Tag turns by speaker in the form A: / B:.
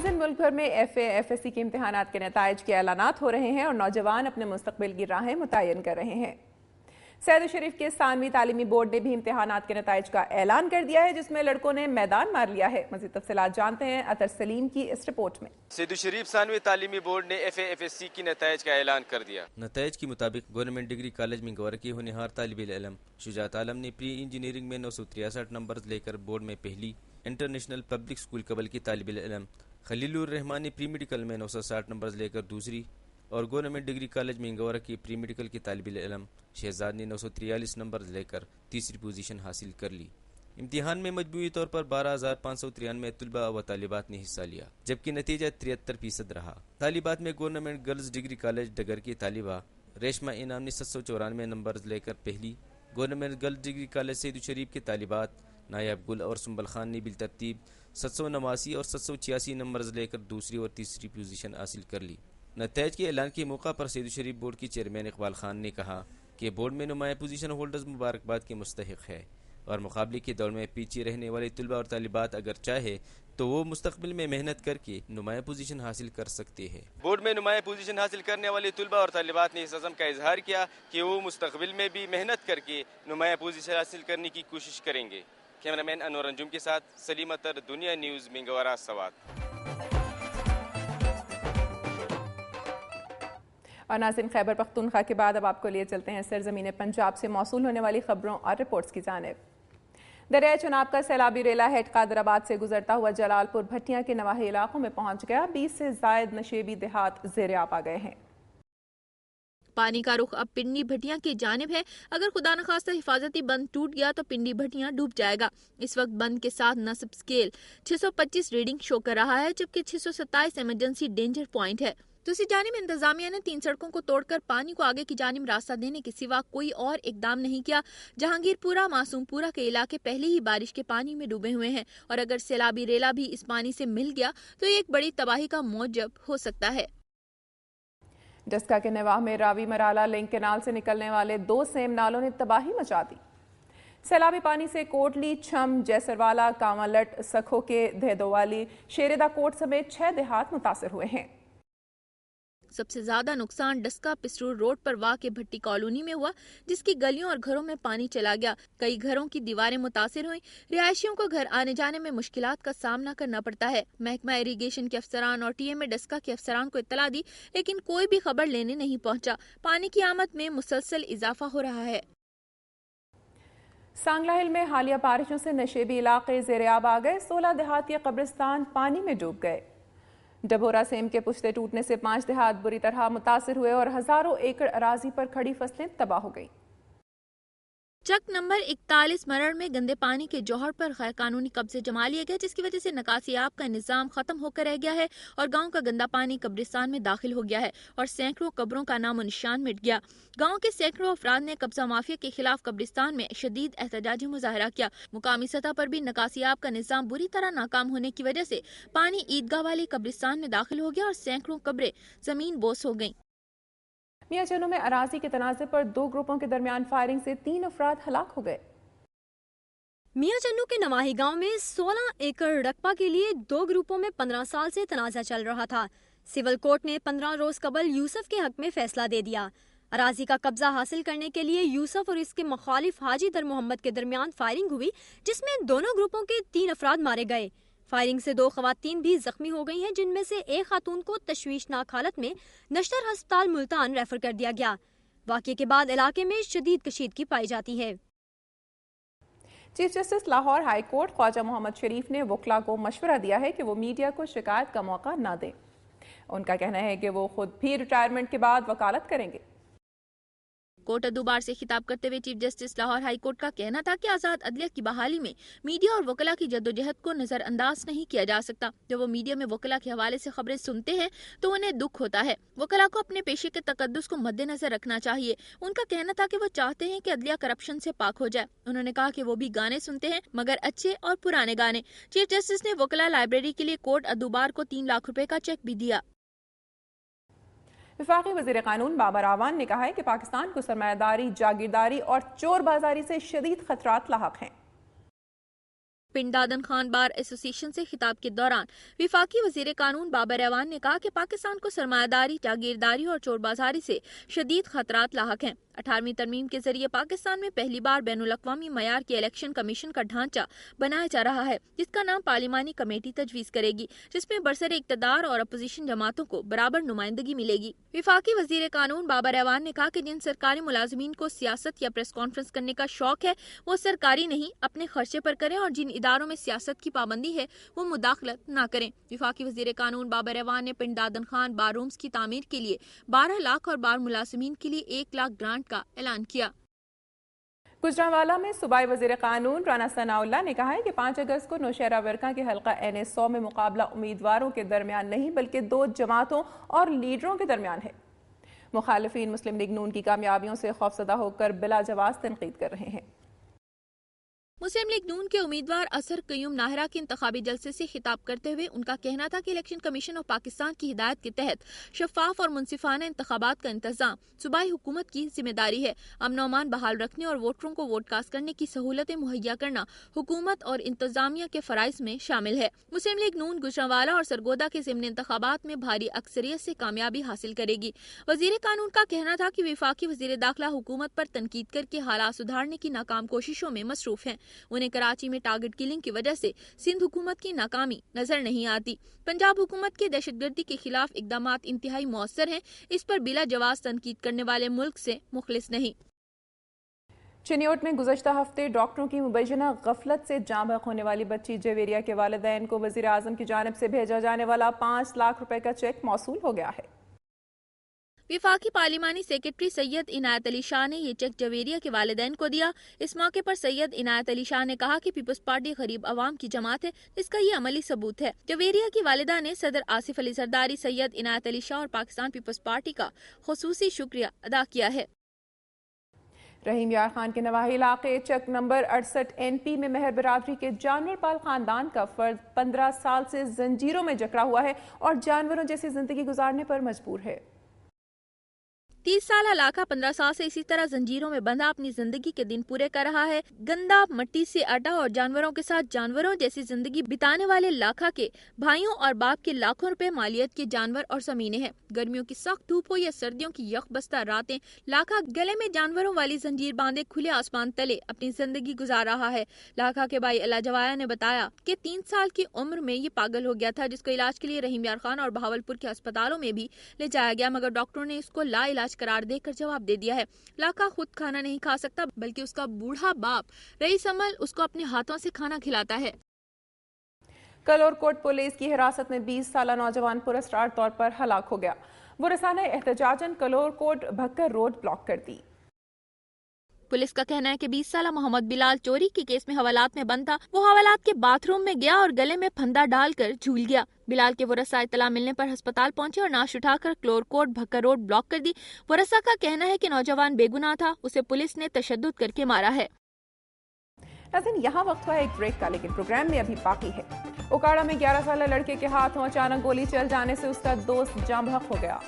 A: ناظرین، ملک بھر میں F A F S C کے امتحانات کے نتائج کے اعلانات ہو رہے ہیں اور نوجوان اپنے مستقبل کی راہیں متعین کر رہے ہیں۔ سید الشریف کے ثانوی تعلیمی بورڈ نے بھی امتحانات کے نتائج کا اعلان کر دیا ہے، جس میں لڑکوں نے میدان مار لیا ہے۔ مزید تفصیلات جانتے ہیں اطہر سلیم کی اس رپورٹ میں۔
B: سید الشریف ثانوی تعلیمی بورڈ نے F A F S C کی نتائج کا اعلان کر دیا۔
C: نتائج کے مطابق گورنمنٹ ڈگری کالج میں گور کے ہونہار طالب علم شجاعت عالم نے پری انجینئرنگ میں 963 نمبرز لے کر بورڈ میں پہلی، انٹرنیشنل پبلک اسکول قبل کی طالب علم خلیل الرحمان نے پری میڈیکل میں 960 نمبرز لے کر دوسری، اور گورنمنٹ ڈگری کالج منگورہ کی پری میڈیکل کی طالب علم شہزاد نے 943 نمبرز لے کر تیسری پوزیشن حاصل کر لی۔ امتحان میں مجموعی طور پر 12,593 طلباء و طالبات نے حصہ لیا، جبکہ نتیجہ 73% رہا۔ طالبات میں گورنمنٹ گرلز ڈگری کالج ڈگر کی طالبہ ریشمہ انعام نے 794 نمبرز لے کر پہلی، گورنمنٹ گرلز ڈگری کالج سید الشریف کے طالبات نایاب گل اور سنبل خان نے بالترتیب 789 اور 786 نمبرز لے کر دوسری اور تیسری پوزیشن حاصل کر لی۔ نتائج کے اعلان کے موقع پر سید الشریف بورڈ کی چیئرمین اقبال خان نے کہا کہ بورڈ میں نمایاں پوزیشن ہولڈرز مبارکباد کے مستحق ہے، اور مقابلے کے دور میں پیچھے رہنے والے طلباء اور طالبات اگر چاہے تو وہ مستقبل میں محنت کر کے نمایاں پوزیشن حاصل کر سکتے ہیں۔
B: بورڈ میں نمایاں پوزیشن حاصل کرنے والے طلباء اور طالبات نے اس عزم کا اظہار کیا کہ وہ مستقبل میں بھی محنت کر کے نمایاں پوزیشن حاصل کرنے کی کوشش کریں گے۔ کیمرامین انور انجم کے ساتھ سلیم اطہر، دنیا نیوز، منگورہ، سوات۔
A: اور ناظرین، خیبر پختونخوا کے بعد اب آپ کو لیے چلتے ہیں سرزمین پنجاب سے موصول ہونے والی خبروں اور رپورٹس کی جانب۔ دریائے چناب کا سیلابی ریلا ہیڈ قادر آباد سے گزرتا ہوا جلال پور بھٹیاں کے نواحی علاقوں میں پہنچ گیا۔ 20 سے زائد نشیبی دیہات زیر آب آ گئے ہیں۔
D: پانی کا رخ اب پنڈی بھٹیاں کی جانب ہے۔ اگر خدا نخواستہ حفاظتی بند ٹوٹ گیا تو پنڈی بھٹیاں ڈوب جائے گا۔ اس وقت بند کے ساتھ نصب سکیل 625 ریڈنگ شو کر رہا ہے، جبکہ 627 ایمرجنسی ڈینجر پوائنٹ ہے۔ دوسری جانب انتظامیہ نے 3 سڑکوں کو توڑ کر پانی کو آگے کی جانب راستہ دینے کے سوا کوئی اور اقدام نہیں کیا۔ جہانگیر پورہ، معصوم پورہ کے علاقے پہلے ہی بارش کے پانی میں ڈوبے ہوئے ہیں، اور اگر سیلابی ریلا بھی اس پانی سے مل گیا تو یہ ایک بڑی تباہی کا موجب ہو سکتا ہے۔
A: جسکا کے نواح میں راوی مرالہ لنک کینال سے نکلنے والے 2 سیم نالوں نے تباہی مچا دی۔ سیلابی پانی سے کوٹلی، چھم، جیسروالا، کامالٹ، سکھو کے دھیدوالی، شیردہ کوٹ سمیت 6 دیہات متاثر ہوئے ہیں۔
D: سب سے زیادہ نقصان ڈسکا پسرور روڈ پر واقع بھٹی کالونی میں ہوا، جس کی گلیوں اور گھروں میں پانی چلا گیا۔ کئی گھروں کی دیواریں متاثر ہوئیں۔ رہائشیوں کو گھر آنے جانے میں مشکلات کا سامنا کرنا پڑتا ہے۔ محکمہ اریگیشن کے افسران اور ٹی ایم اے ڈسکا کے افسران کو اطلاع دی، لیکن کوئی بھی خبر لینے نہیں پہنچا۔ پانی کی آمد میں مسلسل اضافہ ہو رہا ہے۔
A: سانگلہ ہل میں حالیہ بارشوں سے نشیبی علاقے زیر آب آ گئے۔ 16 دیہاتی قبرستان پانی میں ڈوب گئے۔ ڈبورا سیم کے پشتے ٹوٹنے سے 5 دیہات بری طرح متاثر ہوئے اور ہزاروں ایکڑ اراضی پر کھڑی فصلیں تباہ ہو گئیں۔
D: چک نمبر 41 مرڑ میں گندے پانی کے جوہر پر غیر قانونی قبضے جما لیے گئے، جس کی وجہ سے نکاسی آب کا نظام ختم ہو کر رہ گیا ہے اور گاؤں کا گندا پانی قبرستان میں داخل ہو گیا ہے اور سینکڑوں قبروں کا نام و نشان مٹ گیا۔ گاؤں کے سینکڑوں افراد نے قبضہ مافیا کے خلاف قبرستان میں شدید احتجاجی مظاہرہ کیا۔ مقامی سطح پر بھی نکاسی آب کا نظام بری طرح ناکام ہونے کی وجہ سے پانی عیدگاہ والی قبرستان میں داخل ہو گیا اور سینکڑوں قبریں زمین بوس ہو گئیں۔
A: میاں چنو میں اراضی کے تنازع پر 2 گروپوں کے درمیان فائرنگ سے 3 افراد ہلاک ہو گئے۔
E: میاں چنو کے نواحی گاؤں میں 16 ایکڑ رقبہ کے لیے 2 گروپوں میں 15 سال سے تنازع چل رہا تھا۔ سول کورٹ نے 15 روز قبل یوسف کے حق میں فیصلہ دے دیا۔ اراضی کا قبضہ حاصل کرنے کے لیے یوسف اور اس کے مخالف حاجی در محمد کے درمیان فائرنگ ہوئی، جس میں دونوں گروپوں کے 3 افراد مارے گئے۔ فائرنگ سے 2 خواتین بھی زخمی ہو گئی ہیں، جن میں سے ایک خاتون کو تشویشناک حالت میں نشتر ہسپتال ملتان ریفر کر دیا گیا۔ واقعے کے بعد علاقے میں شدید کشیدگی پائی جاتی ہے۔
A: Chief justice Lahore high court Khawaja Muhammad Sharif نے وکلاء کو مشورہ دیا ہے کہ وہ میڈیا کو شکایت کا موقع نہ دیں۔ ان کا کہنا ہے کہ وہ خود بھی ریٹائرمنٹ کے بعد وکالت کریں گے۔
D: کوٹ ادو بار سے خطاب کرتے ہوئے chief justice Lahore high court کا کہنا تھا کہ آزاد عدلیہ کی بحالی میں میڈیا اور وکلاء کی جدوجہد کو نظر انداز نہیں کیا جا سکتا۔ جب وہ میڈیا میں وکلاء کے حوالے سے خبریں سنتے ہیں تو انہیں دکھ ہوتا ہے۔ وکلاء کو اپنے پیشے کے تقدس کو مد نظر رکھنا چاہیے۔ ان کا کہنا تھا کہ وہ چاہتے ہیں کہ عدلیہ کرپشن سے پاک ہو جائے۔ انہوں نے کہا کہ وہ بھی گانے سنتے ہیں، مگر اچھے اور پرانے گانے۔ چیف جسٹس نے وکلاء لائبریری کے لیے کوٹ ادو بار کو 3 لاکھ روپے کا چیک بھی دیا۔
A: وفاقی وزیر قانون بابر اعوان نے کہا ہے کہ پاکستان کو سرمایہ داری، جاگیرداری اور چور بازاری سے شدید خطرات لاحق ہیں۔
D: پنڈ دادن خان بار ایسوسی ایشن سے خطاب کے دوران وفاقی وزیر قانون بابر اعوان نے کہا کہ پاکستان کو سرمایہ داری، جاگیرداری اور چور بازاری سے شدید خطرات لاحق ہیں۔ 18ویں ترمیم کے ذریعے پاکستان میں پہلی بار بین الاقوامی معیار کے الیکشن کمیشن کا ڈھانچہ بنایا جا رہا ہے، جس کا نام پارلیمانی کمیٹی تجویز کرے گی، جس میں برسر اقتدار اور اپوزیشن جماعتوں کو برابر نمائندگی ملے گی۔ وفاقی وزیر قانون بابر اعوان نے کہا کہ جن سرکاری ملازمین کو سیاست یا پریس کانفرنس کرنے کا شوق ہے وہ سرکاری نہیں اپنے خرچے پر کریں، اور جن اداروں میں سیاست کی پابندی ہے وہ مداخلت نہ کریں۔ وفاقی وزیر قانون بابر اعوان نے پنڈ دادن خان بار رومز کی تعمیر کے لیے 12 لاکھ اور بار ملازمین کے لیے 1 لاکھ گرانٹ کا اعلان کیا۔
A: گجرانوالہ میں صوبائی وزیر قانون رانا ثناء اللہ نے کہا ہے کہ 5 اگست کو نوشہرہ ورکاں کے حلقہ NA100 میں مقابلہ امیدواروں کے درمیان نہیں بلکہ 2 جماعتوں اور لیڈروں کے درمیان ہے۔ مخالفین مسلم لیگ نون کی کامیابیوں سے خوفزدہ ہو کر بلا جواز تنقید کر رہے ہیں۔
D: مسلم لیگ نون کے امیدوار اظہر قیوم ناہرہ کے انتخابی جلسے سے خطاب کرتے ہوئے ان کا کہنا تھا کہ الیکشن کمیشن آف پاکستان کی ہدایت کے تحت شفاف اور منصفانہ انتخابات کا انتظام صوبائی حکومت کی ذمہ داری ہے۔ امن و امان بحال رکھنے اور ووٹروں کو ووٹ کاسٹ کرنے کی سہولتیں مہیا کرنا حکومت اور انتظامیہ کے فرائض میں شامل ہے۔ مسلم لیگ نون گجرانوالہ اور سرگودا کے ضمنی انتخابات میں بھاری اکثریت سے کامیابی حاصل کرے گی۔ وزیر قانون کا کہنا تھا کہ وفاقی وزیر داخلہ حکومت پر تنقید کر کے حالات سدھارنے کی ناکام کوششوں میں مصروف ہیں۔ انہیں کراچی میں ٹارگٹ کلنگ کی وجہ سے سندھ حکومت کی ناکامی نظر نہیں آتی۔ پنجاب حکومت کے دہشت گردی کے خلاف اقدامات انتہائی مؤثر ہیں، اس پر بلا جواز تنقید کرنے والے ملک سے مخلص نہیں۔
A: چنیوٹ میں گزشتہ ہفتے ڈاکٹروں کی مبینہ غفلت سے جاں بحق ہونے والی بچی جویریہ کے والدین کو وزیر اعظم کی جانب سے بھیجا جانے والا 5 لاکھ روپے کا چیک موصول ہو گیا ہے۔
D: وفاقی پارلیمانی سیکرٹری سید عنایت علی شاہ نے یہ چیک جویریہ کے والدین کو دیا۔ اس موقع پر سید عنایت علی شاہ نے کہا کہ پیپلز پارٹی غریب عوام کی جماعت ہے، جس کا یہ عملی ثبوت ہے۔ جویریہ کی والدہ نے صدر آصف علی زرداری، سید عنایت علی شاہ اور پاکستان پیپلز پارٹی کا خصوصی شکریہ ادا کیا ہے۔
A: رحیم یار خان کے نواحی علاقے چک نمبر 68 NP میں مہر برادری کے جانور پال خاندان کا فرد 15 سال سے زنجیروں میں جکڑا ہوا ہے اور جانوروں جیسی زندگی گزارنے پر مجبور ہے۔
D: 30 سالہ علاقہ 15 سال سے اسی طرح زنجیروں میں بندھا اپنی زندگی کے دن پورے کر رہا ہے۔ گندا، مٹی سے اٹا اور جانوروں کے ساتھ جانوروں جیسی زندگی بتانے والے لاکھا کے بھائیوں اور باپ کے لاکھوں روپے مالیت کے جانور اور زمینیں ہیں۔ گرمیوں کی سخت دھوپ ہو یا سردیوں کی یک بستہ راتیں، لاکھا گلے میں جانوروں والی زنجیر باندھے کھلے آسمان تلے اپنی زندگی گزار رہا ہے۔ لاکھا کے بھائی اللہ جوایا نے بتایا کہ 3 سال کی عمر میں یہ پاگل ہو گیا تھا، جس کو علاج کے لیے رحیم یار خان اور بہاولپور کے اسپتالوں میں بھی لے جایا گیا، مگر ڈاکٹروں نے اس کو لا علاج قرار دے کر جواب دے دیا ہے۔ لاکھا خود کھانا نہیں کھا سکتا بلکہ اس کا بوڑھا باپ رئیس عمل اس کو اپنے ہاتھوں سے کھانا کھلاتا ہے۔
A: کلور کوٹ پولیس کی حراست میں 20 سالہ نوجوان پراسرار طور پر ہلاک ہو گیا۔ ورثاء نے احتجاجاً کلور کوٹ بھکر روڈ بلاک کر دی۔
D: پولیس کا کہنا ہے کہ 20 سالہ محمد بلال چوری کے کیس میں حوالات میں بند تھا۔ وہ حوالات کے باتھ روم میں گیا اور گلے میں پھندا ڈال کر جھول گیا۔ بلال کے ورثاء اطلاع ملنے پر ہسپتال پہنچے اور نعش اٹھا کر کلور کوٹ بھکر روڈ بلاک کر دی۔ ورثاء کا کہنا ہے کہ نوجوان بے گناہ تھا، اسے پولیس نے تشدد کر کے مارا ہے۔
A: ناظرین، یہاں وقت ہوا ایک بریک کا، لیکن پروگرام میں ابھی باقی ہے۔ اوکاڑا میں 11 سالہ لڑکے کے ہاتھوں اچانک گولی چل جانے سے اس کا دوست جاں بحق ہو گیا۔